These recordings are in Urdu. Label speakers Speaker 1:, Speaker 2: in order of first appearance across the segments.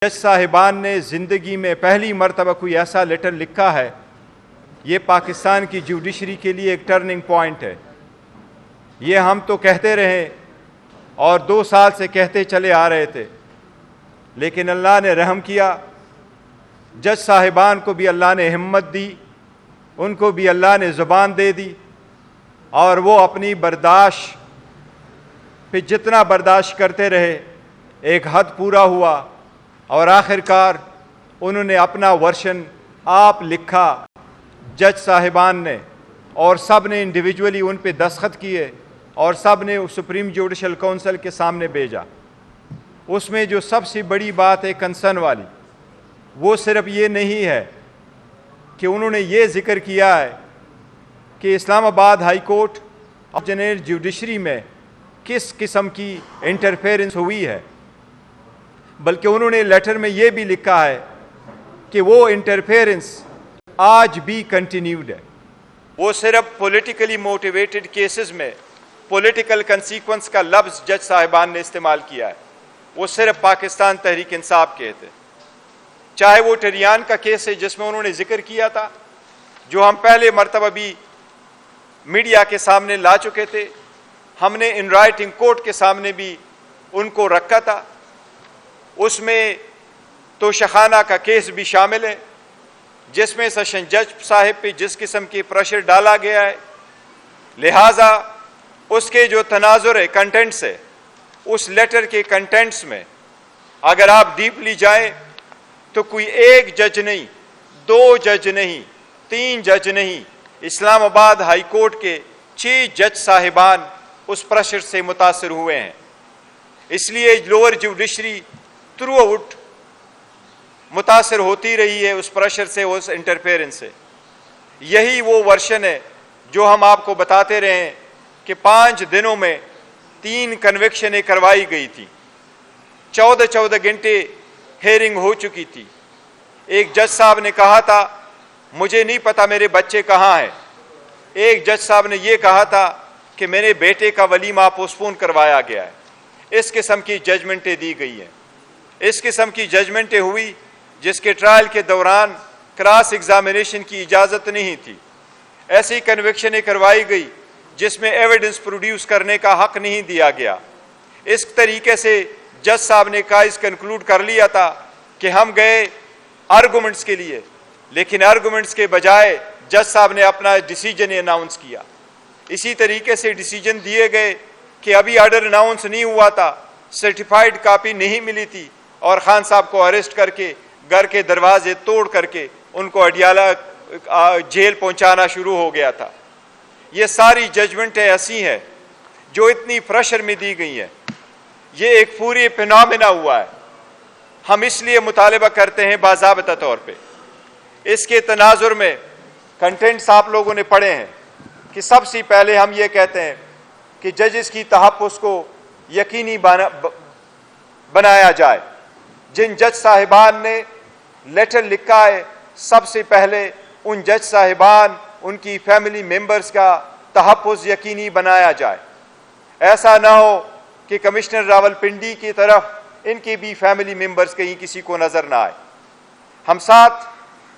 Speaker 1: جج صاحبان نے زندگی میں پہلی مرتبہ کوئی ایسا لیٹر لکھا ہے، یہ پاکستان کی جوڈیشری کے لیے ایک ٹرننگ پوائنٹ ہے۔ یہ ہم تو کہتے رہے اور 2 سال سے کہتے چلے آ رہے تھے، لیکن اللہ نے رحم کیا، جج صاحبان کو بھی اللہ نے ہمت دی، ان کو بھی اللہ نے زبان دے دی، اور وہ اپنی برداشت پہ جتنا برداشت کرتے رہے ایک حد پورا ہوا، اور آخر کار انہوں نے اپنا ورشن آپ لکھا جج صاحبان نے، اور سب نے انڈیویجولی ان پہ دستخط کیے اور سب نے سپریم جوڈیشل کونسل کے سامنے بھیجا۔ اس میں جو سب سے بڑی بات ہے کنسرن والی، وہ صرف یہ نہیں ہے کہ انہوں نے یہ ذکر کیا ہے کہ اسلام آباد ہائی کورٹ اور جنرل جوڈیشری میں کس قسم کی انٹرفیرنس ہوئی ہے، بلکہ انہوں نے لیٹر میں یہ بھی لکھا ہے کہ وہ انٹرفیرنس آج بھی کنٹینیوڈ ہے۔ وہ صرف پولیٹیکلی موٹیویٹڈ کیسز میں پولیٹیکل کنسیکوینس کا لفظ جج صاحبان نے استعمال کیا ہے، وہ صرف پاکستان تحریک انصاف کے تھے۔ چاہے وہ ٹریان کا کیس ہے جس میں انہوں نے ذکر کیا تھا، جو ہم پہلے مرتبہ بھی میڈیا کے سامنے لا چکے تھے، ہم نے ان رائٹنگ کورٹ کے سامنے بھی ان کو رکھا تھا، اس میں توشخانہ کا کیس بھی شامل ہے، جس میں سیشن جج صاحب پہ جس قسم کی پریشر ڈالا گیا ہے، لہٰذا اس کے جو تناظر ہے، کنٹینٹس ہے، اس لیٹر کے کنٹینٹس میں اگر آپ ڈیپلی جائیں تو کوئی ایک جج نہیں، 2 جج نہیں، 3 جج نہیں، اسلام آباد ہائی کورٹ کے 6 جج صاحبان اس پریشر سے متاثر ہوئے ہیں۔ اس لیے لوور جوڈیشری تھرو آؤٹ متاثر ہوتی رہی ہے اس پریشر سے، اس انٹرفیرنس سے۔ یہی وہ ورشن ہے جو ہم آپ کو بتاتے رہے ہیں کہ 5 دنوں میں 3 کنوکشنیں کروائی گئی تھی، 14 گھنٹے ہیئرنگ ہو چکی تھی۔ ایک جج صاحب نے کہا تھا مجھے نہیں پتا میرے بچے کہاں ہیں، ایک جج صاحب نے یہ کہا تھا کہ میرے بیٹے کا ولیمہ پوسٹ پون کروایا گیا ہے۔ اس قسم کی ججمنٹیں دی گئی ہیں، اس قسم کی ججمنٹیں ہوئی جس کے ٹرائل کے دوران کراس ایگزامینیشن کی اجازت نہیں تھی، ایسی کنوکشنیں کروائی گئی جس میں ایویڈنس پروڈیوس کرنے کا حق نہیں دیا گیا۔ اس طریقے سے جج صاحب نے کائز کنکلوڈ کر لیا تھا کہ ہم گئے آرگومنٹس کے لیے، لیکن آرگومنٹس کے بجائے جج صاحب نے اپنا ڈیسیجن اناؤنس کیا۔ اسی طریقے سے ڈیسیجن دیے گئے کہ ابھی آرڈر اناؤنس نہیں ہوا تھا، سرٹیفائیڈ کاپی نہیں ملی تھی، اور خان صاحب کو اریسٹ کر کے گھر کے دروازے توڑ کر کے ان کو اڈیالہ جیل پہنچانا شروع ہو گیا تھا۔ یہ ساری ججمنٹیں ایسی ہیں جو اتنی پریشر میں دی گئی ہیں، یہ ایک پوری فینامنا ہوا ہے۔ ہم اس لیے مطالبہ کرتے ہیں باضابطہ طور پہ، اس کے تناظر میں کنٹینٹس آپ لوگوں نے پڑھے ہیں کہ سب سے پہلے ہم یہ کہتے ہیں کہ ججز کی تحفظ کو یقینی بنایا جائے۔ جن جج صاحبان نے لیٹر لکھا ہے، سب سے پہلے ان جج صاحبان، ان کی فیملی ممبرز کا تحفظ یقینی بنایا جائے۔ ایسا نہ ہو کہ کمشنر راولپنڈی کی طرف ان کی بھی فیملی ممبرز کہیں کسی کو نظر نہ آئے۔ ہم ساتھ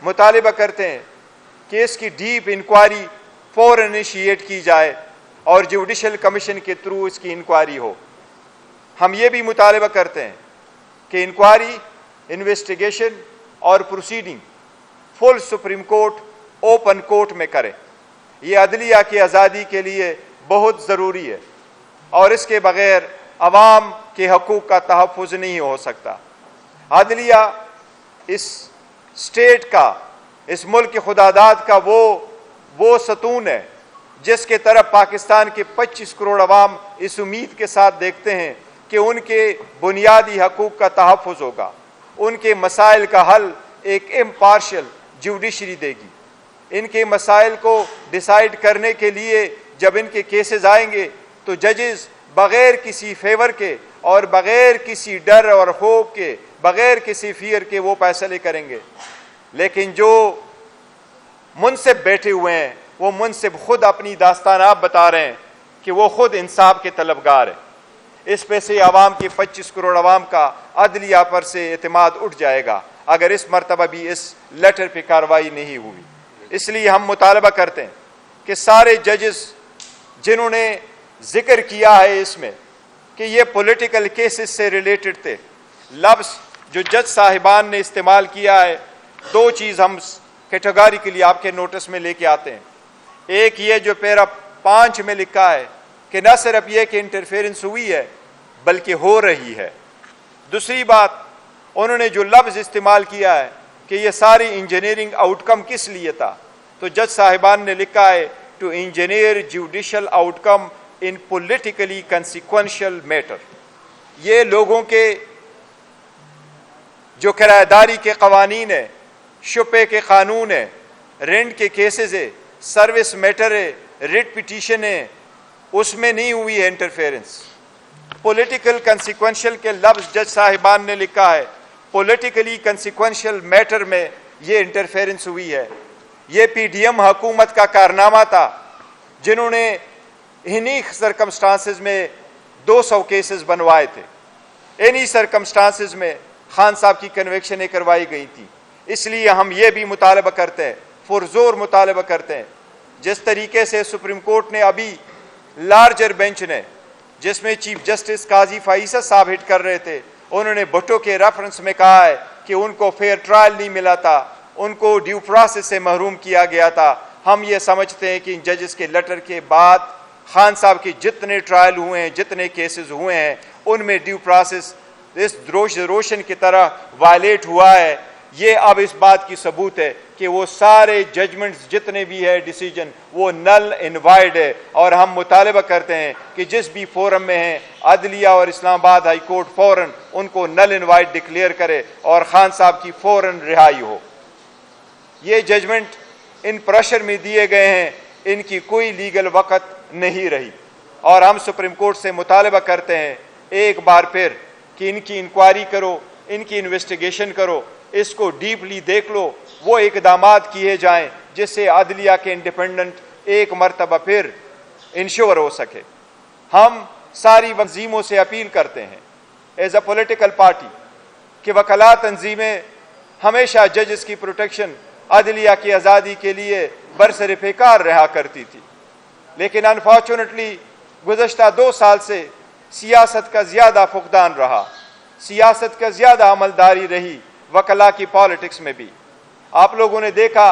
Speaker 1: مطالبہ کرتے ہیں کہ اس کی ڈیپ انکوائری فوراً انیشیٹ کی جائے اور جوڈیشل کمیشن کے تھرو اس کی انکوائری ہو۔ ہم یہ بھی مطالبہ کرتے ہیں کہ انکوائری، انویسٹیگیشن اور پروسیڈنگ فل سپریم کورٹ اوپن کورٹ میں کریں۔ یہ عدلیہ کی آزادی کے لیے بہت ضروری ہے، اور اس کے بغیر عوام کے حقوق کا تحفظ نہیں ہو سکتا۔ عدلیہ اس اسٹیٹ کا، اس ملک کے خداداد کا وہ ستون ہے جس کے طرف پاکستان کے 25 کروڑ عوام اس امید کے ساتھ دیکھتے ہیں کہ ان کے بنیادی حقوق کا تحفظ ہوگا، ان کے مسائل کا حل ایک امپارشل جوڈیشری دے گی۔ ان کے مسائل کو ڈیسائیڈ کرنے کے لیے جب ان کے کیسز آئیں گے تو ججز بغیر کسی فیور کے اور بغیر کسی ڈر اور خوف کے، بغیر کسی فیئر کے وہ فیصلے کریں گے۔ لیکن جو منصف بیٹھے ہوئے ہیں، وہ منصف خود اپنی داستان آپ بتا رہے ہیں کہ وہ خود انصاف کے طلبگار ہیں۔ اس پہ سے عوام کی 25 کروڑ عوام کا عدلیہ پر سے اعتماد اٹھ جائے گا اگر اس مرتبہ بھی اس لیٹر پہ کارروائی نہیں ہوئی۔ اس لیے ہم مطالبہ کرتے ہیں کہ سارے ججز جنہوں نے ذکر کیا ہے اس میں کہ یہ پولیٹیکل کیسز سے ریلیٹڈ تھے، لفظ جو جج صاحبان نے استعمال کیا ہے، دو چیز ہم کیٹیگوریکلی آپ کے نوٹس میں لے کے آتے ہیں۔ ایک یہ جو پیرا 5 میں لکھا ہے کہ نہ صرف یہ کہ انٹرفیرنس ہوئی ہے بلکہ ہو رہی ہے۔ دوسری بات انہوں نے جو لفظ استعمال کیا ہے کہ یہ ساری انجینئرنگ آؤٹ کم کس لیے تھا، تو جج صاحبان نے لکھا ہے to engineer judicial outcome in politically consequential matter. یہ لوگوں کے جو کرایہ داری کے قوانین ہیں، شپے کے قانون ہیں، رینٹ کے کیسز ہے، سروس میٹر ہے، ریٹ پٹیشن ہے، اس میں نہیں ہوئی ہے انٹرفیرنس۔ پولیٹیکل کنسیکوینشل کے لفظ جج صاحبان نے لکھا ہے، پولیٹیکلی کنسیکوینشل میٹر میں یہ انٹرفیرنس ہوئی ہے۔ یہ پی ڈی ایم حکومت کا کارنامہ تھا جنہوں نے انہی سرکمسٹانسز میں 200 کیسز بنوائے تھے، انہی سرکمسٹانسز میں خان صاحب کی کنویکشنیں کروائی گئی تھیں۔ اس لیے ہم یہ بھی مطالبہ کرتے ہیں، پرزور مطالبہ کرتے ہیں، جس طریقے سے سپریم کورٹ نے ابھی لارجر بینچ نے جس میں چیف جسٹس قاضی فائصہ صاحب ہٹ کر رہے تھے، انہوں نے بھٹو کے ریفرنس میں کہا ہے کہ ان کو فیئر ٹرائل نہیں ملا تھا، ان کو ڈیو پروسیس سے محروم کیا گیا تھا۔ ہم یہ سمجھتے ہیں کہ ان ججز کے لیٹر کے بعد خان صاحب کے جتنے ٹرائل ہوئے ہیں، جتنے کیسز ہوئے ہیں، ان میں ڈیو پروسیس اس روشن کی طرح وائلیٹ ہوا ہے۔ یہ اب اس بات کی ثبوت ہے کہ وہ سارے ججمنٹس جتنے بھی ہے ڈیسیجن وہ نل انوائڈ ہے، اور ہم مطالبہ کرتے ہیں کہ جس بھی فورم میں ہیں عدلیہ اور اسلام آباد ہائی کورٹ فوراً ان کو نل انوائڈ ڈکلیئر کرے اور خان صاحب کی فوراً رہائی ہو۔ یہ ججمنٹ ان پریشر میں دیے گئے ہیں، ان کی کوئی لیگل وقت نہیں رہی، اور ہم سپریم کورٹ سے مطالبہ کرتے ہیں ایک بار پھر کہ ان کی انکوائری کرو، ان کی انویسٹیگیشن کرو، اس کو ڈیپلی دیکھ لو، وہ اقدامات کیے جائیں جس سے عدلیہ کے انڈیپینڈنٹ ایک مرتبہ پھر انشور ہو سکے۔ ہم ساری تنظیموں سے اپیل کرتے ہیں ایز اے پولیٹیکل پارٹی کہ وکلاء تنظیمیں ہمیشہ ججز کی پروٹیکشن، عدلیہ کی آزادی کے لیے برسر پیکار رہا کرتی تھی، لیکن انفارچونیٹلی گزشتہ 2 سال سے سیاست کا زیادہ فقدان رہا، سیاست کا زیادہ عملداری رہی وکلاء کی پالیٹکس میں بھی۔ آپ لوگوں نے دیکھا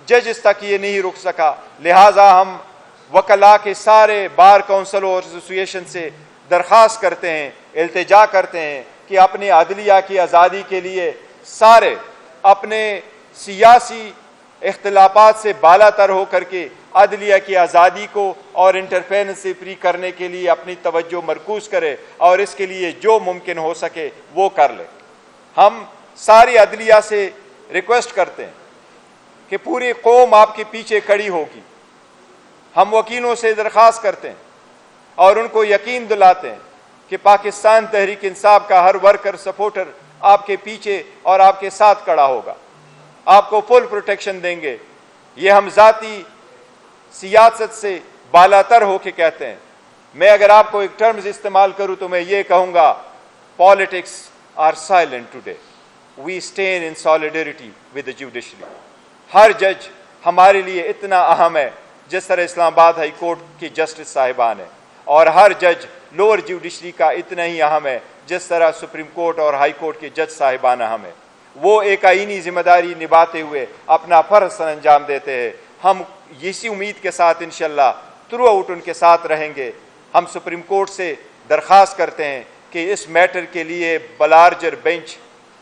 Speaker 1: ججز تک یہ نہیں رک سکا، لہٰذا ہم وکلاء کے سارے بار کونسل اور ایسوسیشن سے درخواست کرتے ہیں، التجا کرتے ہیں کہ اپنے عدلیہ کی آزادی کے لیے سارے اپنے سیاسی اختلافات سے بالا تر ہو کر کے عدلیہ کی آزادی کو اور انٹرفیرنس سے فری کرنے کے لیے اپنی توجہ مرکوز کرے، اور اس کے لیے جو ممکن ہو سکے وہ کر لے۔ ہم ساری عدلیہ سے ریکویسٹ کرتے ہیں کہ پوری قوم آپ کے پیچھے کھڑی ہوگی۔ ہم وکیلوں سے درخواست کرتے ہیں اور ان کو یقین دلاتے ہیں کہ پاکستان تحریک انصاف کا ہر ورکر سپورٹر آپ کے پیچھے اور آپ کے ساتھ کھڑا ہوگا، آپ کو فل پروٹیکشن دیں گے۔ یہ ہم ذاتی سیاست سے بالاتر ہو کے کہتے ہیں۔ میں اگر آپ کو ایک ٹرمز استعمال کروں تو میں یہ کہوں گا، politics are silent today, we stand in solidarity with the judiciary. ہر جج ہمارے لیے اتنا اہم ہے جس طرح اسلام آباد ہائی کورٹ کی جسٹس صاحبان ہیں، اور ہر جج لوور جوڈیشری کا اتنا ہی اہم ہے جس طرح سپریم کورٹ اور ہائی کورٹ کے جج صاحبان اہم ہیں۔ وہ ایک آئینی ذمہ داری نبھاتے ہوئے اپنا فرض سر انجام دیتے ہیں۔ ہم اسی امید کے ساتھ انشاءاللہ تھرو آؤٹ ان کے ساتھ رہیں گے۔ ہم سپریم کورٹ سے درخواست کرتے ہیں کہ اس میٹر کے لیے بلارجر بینچ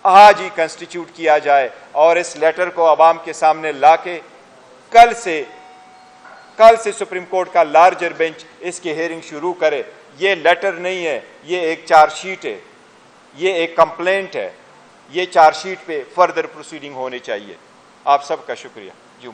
Speaker 1: آج ہی کنسٹیٹیوٹ کیا جائے، اور اس لیٹر کو عوام کے سامنے لا کے کل سے سپریم کورٹ کا لارجر بینچ اس کی ہیئرنگ شروع کرے۔ یہ لیٹر نہیں ہے، یہ ایک چارج شیٹ ہے، یہ ایک کمپلینٹ ہے۔ یہ چارج شیٹ پہ فردر پروسیڈنگ ہونی چاہیے۔ آپ سب کا شکریہ۔